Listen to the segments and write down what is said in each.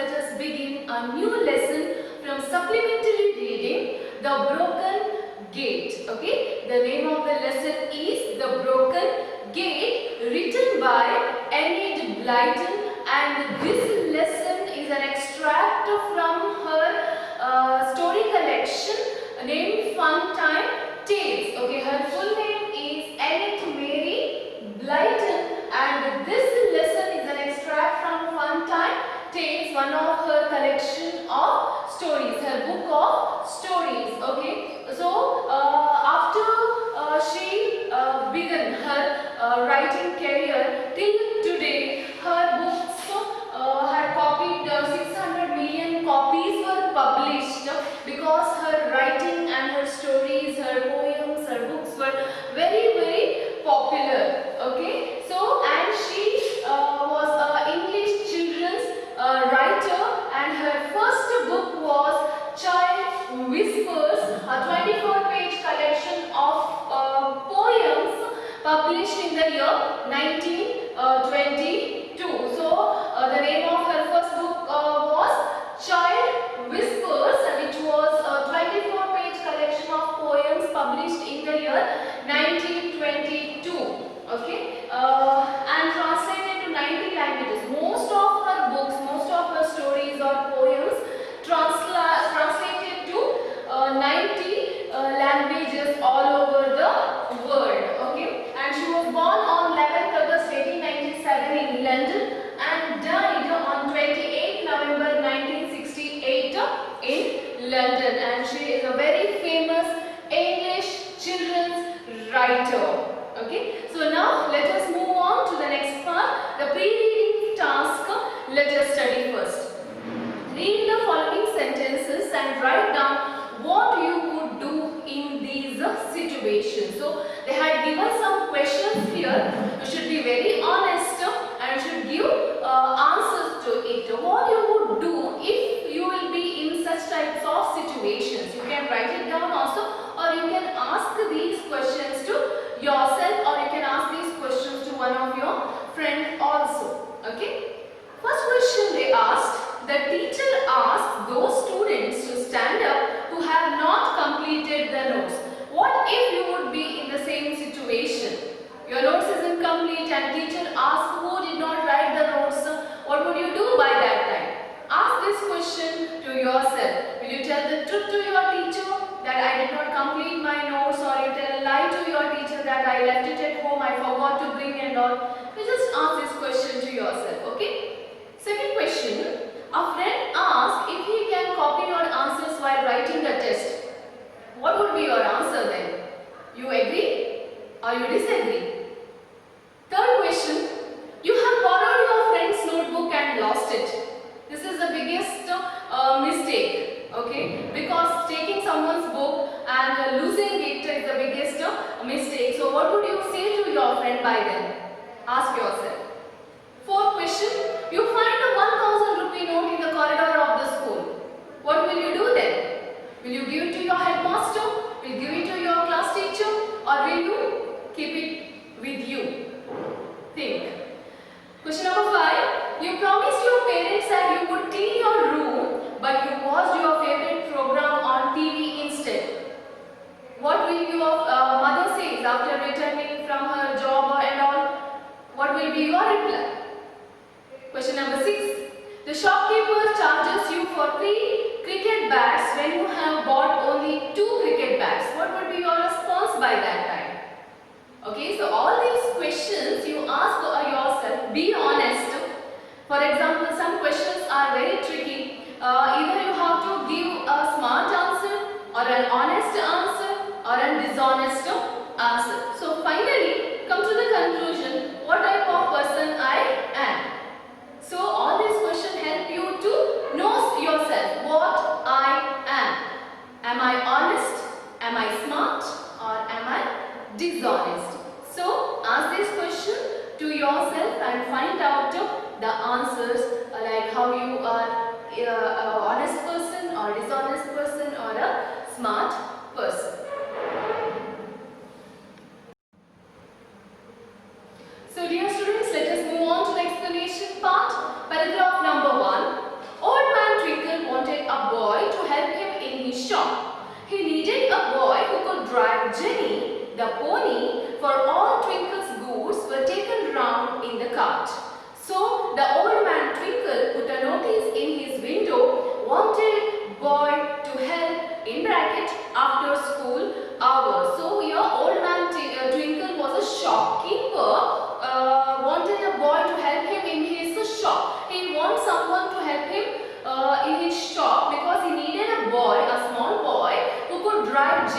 let us begin a new lesson from supplementary reading, The Broken Gate. Okay, the name of the lesson is The Broken Gate, written by Enid Blyton, and this lesson is an extract from her story collection named Fun Time Tales. Okay, her full name is Enid Mary Blyton, and this lesson is an extract from Fun Time Tales, one of her collection of stories, her book of stories. Okay, so after she began her writing career till today, her books had copied 600 million copies were published, because her writing and her stories, her poems, her books were very popular. Okay, so and she was an English children's writer, and her first book was Child Whispers, a 24-page collection of poems published in the year 1922. So the name of her first book was Child Whispers, which was a 24-page collection of poems published in the year 1922. Okay, and translated to 90 languages. Most of her books, most of her stories or poems translated to 90 languages all over the world. Okay, and she was born on 11th August 1897 in London and died on 28 November 1968 in London, and she is a very famous English children's writer. Okay, so now let us move on to the next part, the pre-reading task. Let us study first. Read the following sentences and write down what you would do in these situations. So they had given some questions here. You should be very honest and should give answers to it. What you would do if you will be in such types of situations. You can write it down also, or you can ask these questions to yourself, or you can ask these questions to one of your friends also. Okay. First question they asked, the teacher asked those students to stand up who have not completed the notes. What if you would be in the same situation? Your notes is incomplete and teacher asked who did not write the notes. What would you do by that time? Ask this question to yourself. Will you tell the truth to your teacher that I did not complete my notes, or you tell a lie to your teacher that I left it at home, I forgot to bring and all? You just ask this question to yourself. Okay. Second question, a friend asked if he can copy your answers while writing the test. What would be your answer then? You agree or you disagree? Third question, you have borrowed your friend's notebook and lost it. This is the biggest mistake, okay? Because taking someone's book and losing it is the biggest mistake. So what would you say to your friend by then? Ask yourself. Fourth question, you find a 1000 rupee note in the corridor of the school. What will you do then? Will you give it to your headmaster? Will you give it to your class teacher? Or will you keep it with you? Think. Question number 5, you promised your parents that you would clean your room, but you watched your favorite program on TV instead. What will your mother say after returning from her job and all? What will be your reply? Question number 6. The shopkeeper charges you for 3 cricket bats when you have bought only 2 cricket bats. What would be your response by that time? Okay, so all these questions you ask yourself, be honest. For example, some questions are very tricky. Either you have to give a smart answer, or an honest answer, or a dishonest answer. So finally, come to the conclusion, what type of person I am. So all these questions help you to know yourself what I am. Am I honest? Am I smart? Or am I dishonest? So ask this question to yourself and find out the answers, like how you are an honest person or dishonest person or a smart person. So dear students, let us move on to the explanation part. Paragraph number 1. All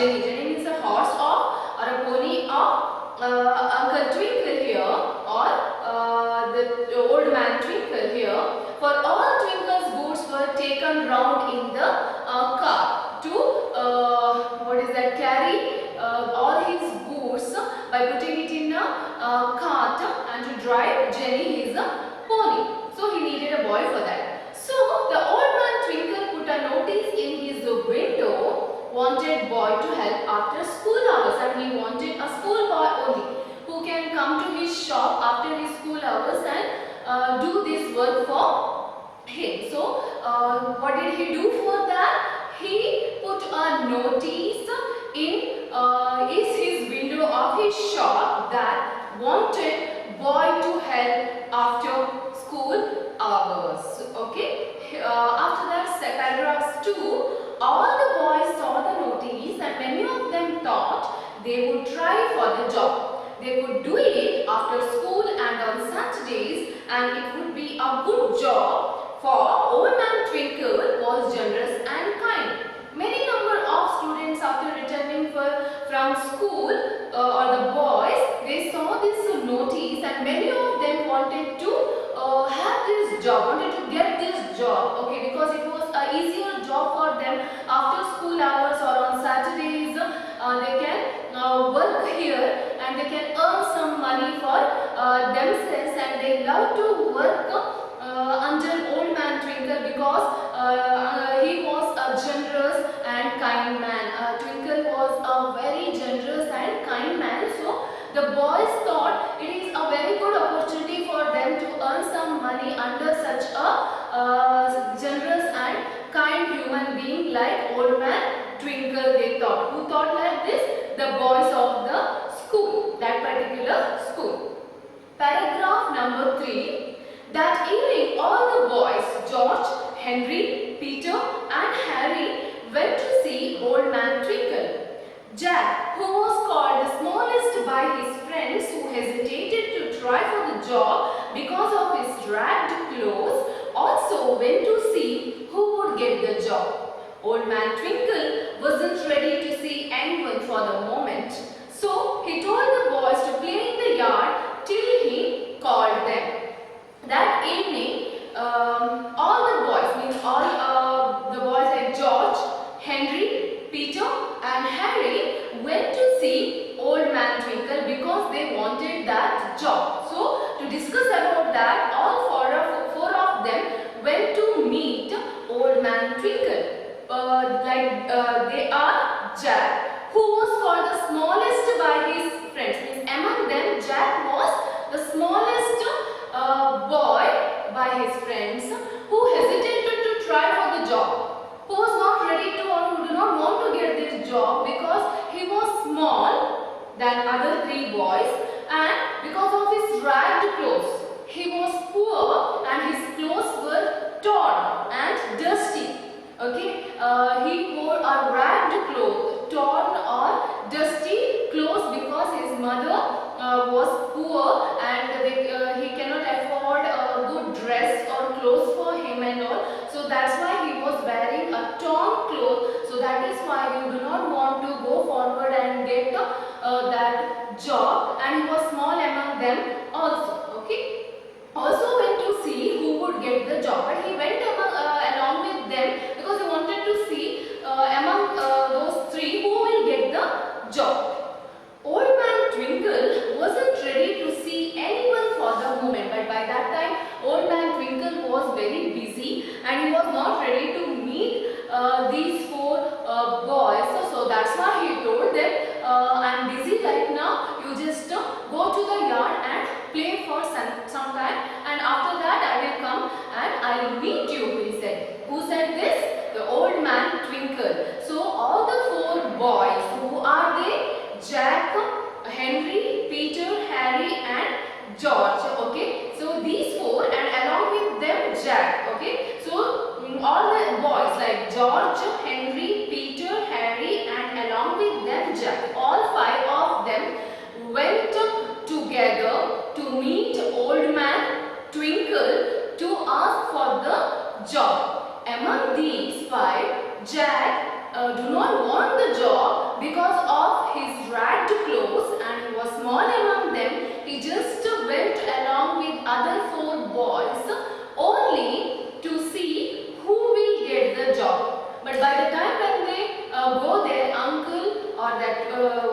Jenny. Jenny means a horse or a pony of Uncle Twinkle here, or the old man Twinkle here. For all Twinkle's goods were taken round in the car to carry all his goods by putting it in a cart and to drive Jenny his pony. So he needed a boy for that. So the old man Twinkle put a notice in his window, wanted boy to help after school hours, and he wanted a school boy only who can come to his shop after his school hours and do this work for him. So what did he do for that? He put a notice in his window of his shop that wanted boy to help after school hours. Okay. After that, paragraph 2, all the boys saw the notice and many of them thought they would try for the job. They would do it after school and on Saturdays, and it would be a good job, for old man Twinkle was generous and kind. Many number of students after returning from school or the boys, they saw this notice and many of them wanted to have this job, wanted to get this job, okay, because it was an easier job for them after school hours or on Saturdays. They can work here and they can earn some money for themselves, and they love to work under old man Twinkle because he was a generous and kind man. Twinkle was a very generous and kind man, so the boys thought it is a very good opportunity for them to earn some money under such a generous and kind human being like old man Twinkle, they thought. Who thought like this? The boys of the school, that particular school. Paragraph number 3. That evening all the boys, George, Henry, Peter and Harry, went to see old man Twinkle. Jack, who was called the smallest by his friends who hesitated to try for the job because of his ragged clothes, also went to see who would get the job. Old man Twinkle wasn't ready to see anyone for the moment, so he told the boys to play in the yard till he called them. That evening, all the boys, means all the boys like George, Henry, Peter and Harry went to see old man Twinkle because they wanted that job. So to discuss about that, all four of them went to meet old man Twinkle. They are Jack, who was called the smallest by his friends. Means among them, Jack was the smallest boy by his friends, who hesitated to try for the job, who was not ready to or who did not want to get this job because he was small than other 3 boys and because of his ragged clothes. He was poor and his clothes were torn and dusty. Okay, he wore a ragged clothes, torn or dusty clothes because his mother was poor and he cannot afford a good dress or clothes for him and all. So that's why he was wearing a torn cloth. So that is why you do not want to go forward and get that job. And he was small among them also. Okay. Also went to see who would get the job, but he went along with them because he wanted to see among those 3 who will get the job. Old man Twinkle wasn't ready to see anyone for the moment, but by that time old man Twinkle was very busy and he was not ready to meet these 4 boys. So that's why he told them, I'm busy right now, you just go to the yard and play for some time, and after that I will come and I will meet you, he said. Who said this? The old man Twinkle. So all the 4 boys, who are they? Jack, Henry, Peter, Harry and George. Okay, so these 4 and along with them Jack. Okay, so all the boys like George, Henry, Peter, Harry and along with them Jack, all 5 of them went together to meet old man Twinkle to ask for the job. Among these 5, Jack do not want the job because of his ragged clothes and he was small among them, he just went along with other 4 boys only to see who will get the job. But by the time when they go there, uncle or that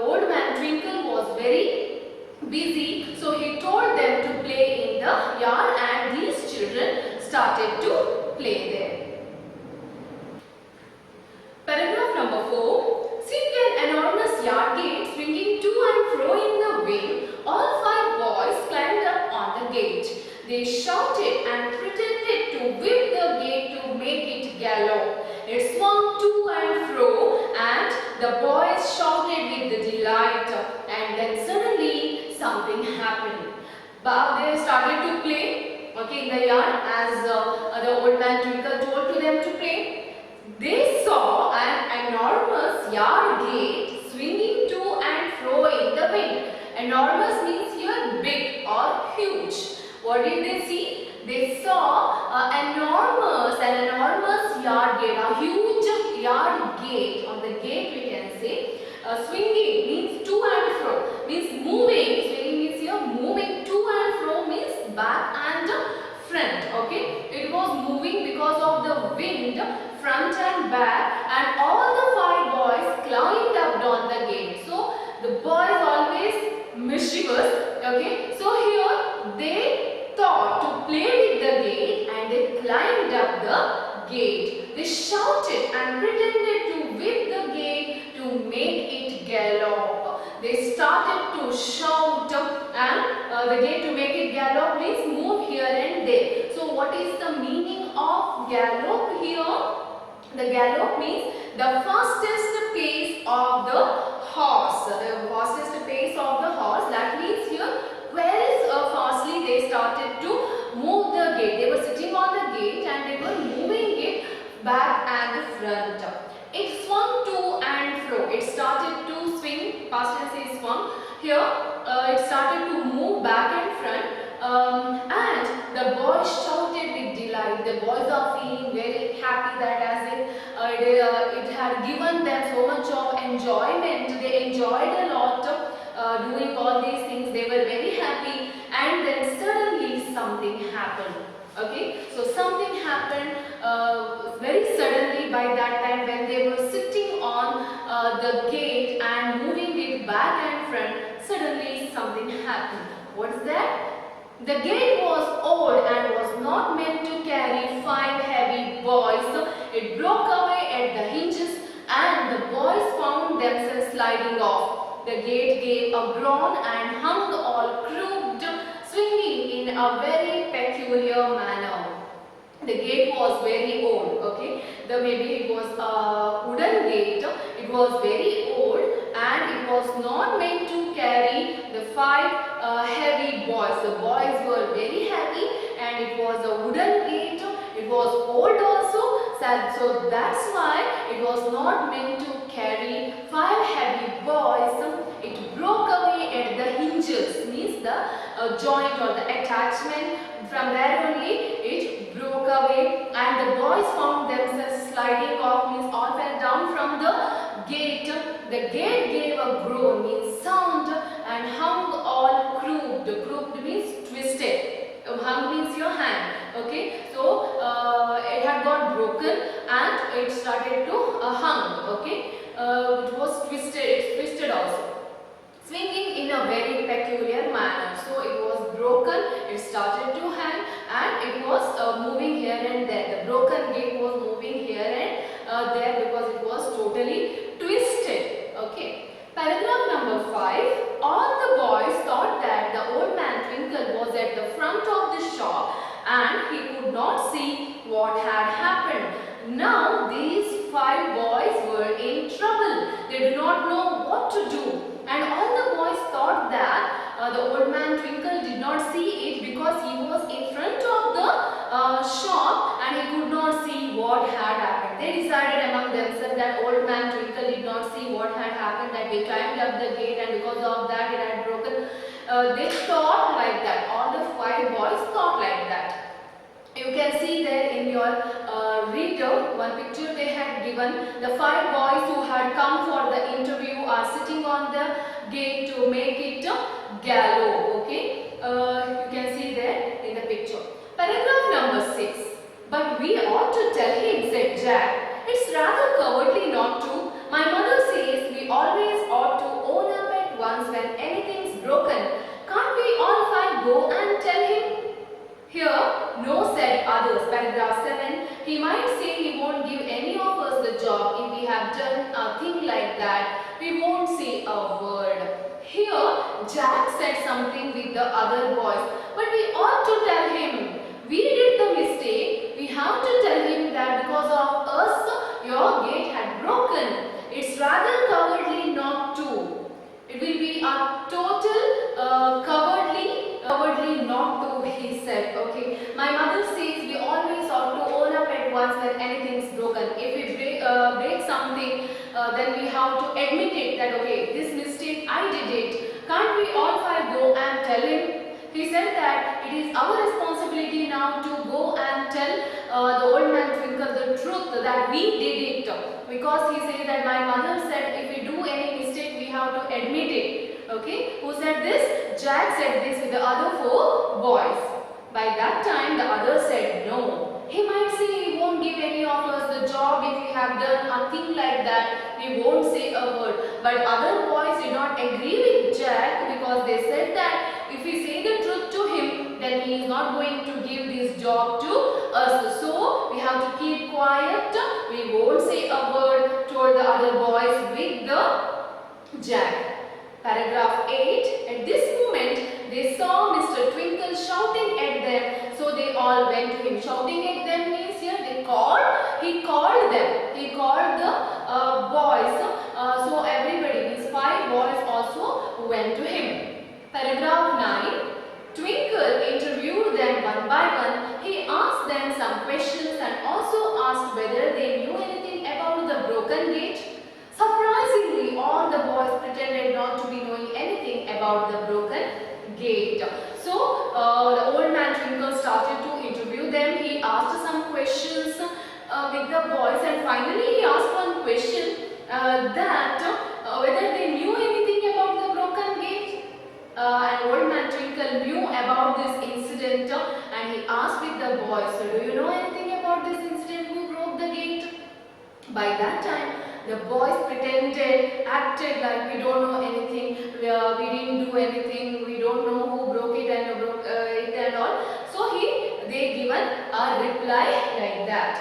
old man Twinkle was very busy, so he told them to play in the yard and these children started to play there. Paragraph number 4. Seeing an enormous yard gate swinging to and fro in the wind, all 5 boys climbed up on the gate. They shouted and pretended to whip the gate to make it gallop. It swung to and fro and the boys shouted with delight, and then suddenly something happened. But they started to play, okay, in the yard as the old man Twinkle told to them to play. They saw an enormous yard gate swinging to and fro in the wind. Enormous means here big or huge. What did they see? They saw an enormous yard gate, a huge yard gate. On the gate we can say swinging means to and fro, means moving. Swinging means here moving to and fro means back and front. Okay, it was moving because of the wind, front and back, and all the 5 boys climbed up on the gate. So the boys always mischievous. Okay, so here they thought to play with the gate and they climbed up the gate. They shouted and pretended to whip the gate to make it gallop. They started to shout and the gate to make it gallop means move here and there. So what is the meaning of gallop here? The gallop means the fastest pace of the horse. The fastest pace of the horse. That means here very fastly they started to move the gate. They were sitting on the gate and they were moving it back and front. It swung to and fro. It started to swing. Past tense is swung. Here it started to move back and front. And the boys shouted with delight. The boys are feeling very happy that as if it had given them so much of enjoyment. They enjoyed a lot doing all these things. They were very happy, and then suddenly something happened. Okay, so something happened very suddenly by that time when they were sitting on the gate and moving it back and front. Suddenly something happened. What is that? The gate was old and was not meant to carry 5 heavy boys. It broke away at the hinges and the boys found themselves sliding off. The gate gave a groan and hung all crooked, swinging in a very peculiar manner. The gate was very old, okay. Maybe it was a wooden gate. It was very old and it was not meant to carry the 5 heavy boys. The boys were very heavy and it was a wooden gate. It was old also. So that's why it was not meant to carry 5 heavy boys. It broke away at the hinges, means the joint or the attachment. From there only it broke away and the boys found themselves sliding off, means all fell down from the gate. The gate gave a groan, means sound, and hung all crooked. Crooked means twisted. Hung means your hand. Okay, so it had got broken and it started to hung. Okay, it was twisted. It's twisted also. Swinging in a very peculiar manner. So it was broken, it started to hang and it was moving here and there. The broken gate was moving here and there because it was totally twisted. Okay. Paragraph number 5. All the boys thought that the old man Twinkle was at the front of the shop and he could not see what had happened. Now these 5 boys were in trouble. They did not know what to do. And all the boys thought that the old man Twinkle did not see it because he was in front of the shop and he could not see what had happened. They decided among themselves that old man Twinkle did not see what had happened, that they climbed up the gate and because of that it had broken. They thought like that. All the 5 boys thought like that. You can see there in your read one picture they had given. The 5 boys who had come for the interview are sitting on the gate to make it gallow. Okay, you can see there in the picture. Paragraph number 6. But we ought to tell him, said Jack. It's rather cowardly not to. My mother says we always ought to own up at once when anything's broken. Can't we all 5 go and tell him? Here, no, said others. Paragraph 7. He might say he won't give any of us the job if we have done a thing like that. We won't say a word. Here, Jack said something with the other boys. But we ought to tell him. We did the mistake. We have to tell him that because of us, your gate had broken. It's rather cowardly not to. It will be a total cowardly not to, he said. Okay. My mother says we always ought to own up at once when anything's broken. If we break something, then we have to admit it that okay, this mistake I did it. Can't we all 5 go and tell him? He said that it is our responsibility now to go and tell the old man Twinkle the truth that we did it. Because he said that my mother said if we do any mistake we have to admit it. Okay, who said this? Jack said this with the other 4 boys. By that time the other said no. He might say he won't give any of us the job if we have done a thing like that. We won't say a word. But other boys did not agree with Jack because they said that if we say the truth to him, then he is not going to give this job to us. So we have to keep quiet. We won't say a word, told the other boys with the Jack. Paragraph 8. At this moment, they saw Mr. Twinkle shouting at them. So they all went to him. Shouting at them means here he called them. He called the boys. So everybody, these 5 boys also went to him. Paragraph 9. Twinkle interviewed them one by one. He asked them some questions and also asked whether they knew anything about the broken gate. Surprisingly, all the boys pretended not to be knowing anything about the broken gate. So, the old man Twinkle started to interview them. He asked some questions with the boys and finally he asked one question that whether they knew anything about the broken gate. And old man Twinkle knew about this incident and he asked with the boys, so do you know anything about this incident? Who broke the gate? By that time, the boys pretended, acted like we don't know anything, we didn't do anything, we don't know who broke it and all. So they given a reply like that.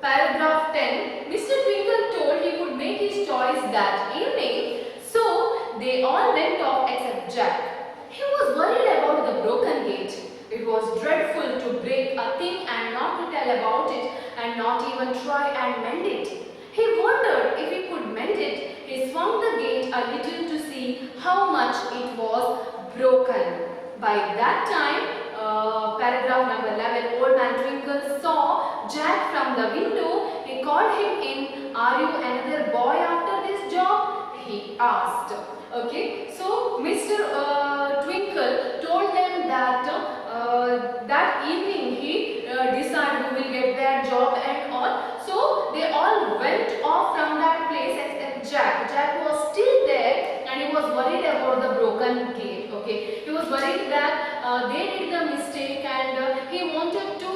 Paragraph 10. Mr. Twinkle told he would make his choice that evening. So they all went off except Jack. He was worried about the broken gate. It was dreadful to break a thing and not to tell about it and not even try and mend it. He wondered if he could mend it. He swung the gate a little to see how much it was broken. By that time, paragraph number 11, old man Twinkle saw Jack from the window. He called him in. Are you another boy after this job? He asked. Okay, so Mr. Twinkle told them that that evening he decided who will get their job and all. So they all went off from that place except Jack. Jack was still there and he was worried about the broken gate. Okay, he was worried that they did the mistake and he wanted to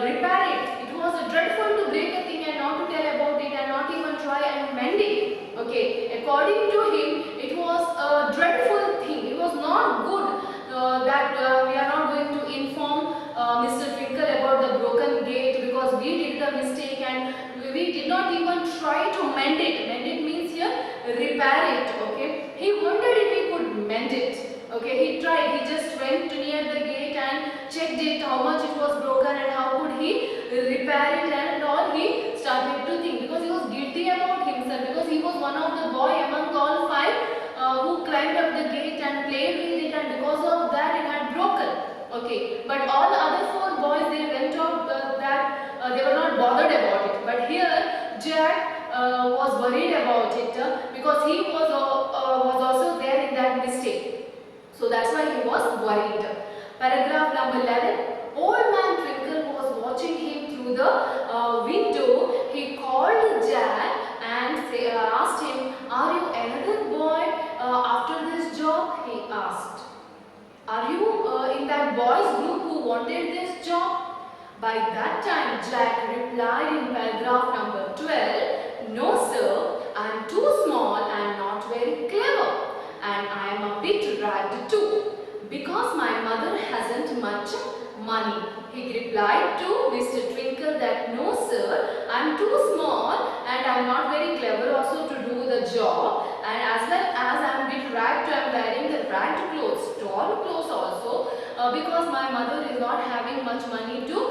repair it. It was dreadful to break a thing and not to tell about it and not even try and mend it. Okay, according to him, it was a dreadful thing. It was not good that we are not going to inform Mr. Twinkle about the broken gate because we did the mistake and we did not even try to mend it. Mend it means here repair it. Okay, he wondered if he could mend it. Okay, he tried. He just went near the gate and checked it, how much it was broken and how could he repair it and all. He started to think because he was guilty about himself because he was one of the boy among all 5 who climbed up the gate and played with it and because of that it had broken. Okay, but all the other 4 boys they went out they were not bothered about it. But here Jack was worried about it because he was also there in that mistake. So that's why he was worried. Paragraph number 11. Old man Twinkle was watching him through the window, he called Jack and asked him, "Are you another boy after this job?" he asked. "Are you in that boys group who wanted this job?" By that time, Jack replied in paragraph number 12, "No sir, I am too small and not very clever, and I am a bit ragged too, because my mother hasn't much money." He replied to Mr. Twinkle that, "No sir, I am too small and I am not very clever also to do the job, and as well as I am a bit ragged, I am wearing the ragged clothes, torn clothes also, because my mother is not having much money to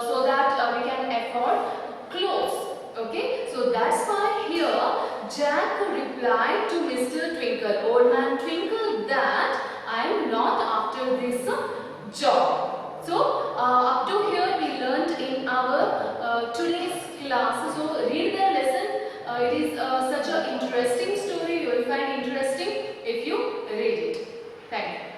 so that we can afford clothes." Okay, so that's why here Jack replied to Mr. Twinkle, Old Man Twinkle, that I am not after this job. So up to here we learnt in our today's class. So read the lesson. It is such an interesting story. You will find interesting if you read it. Thank you.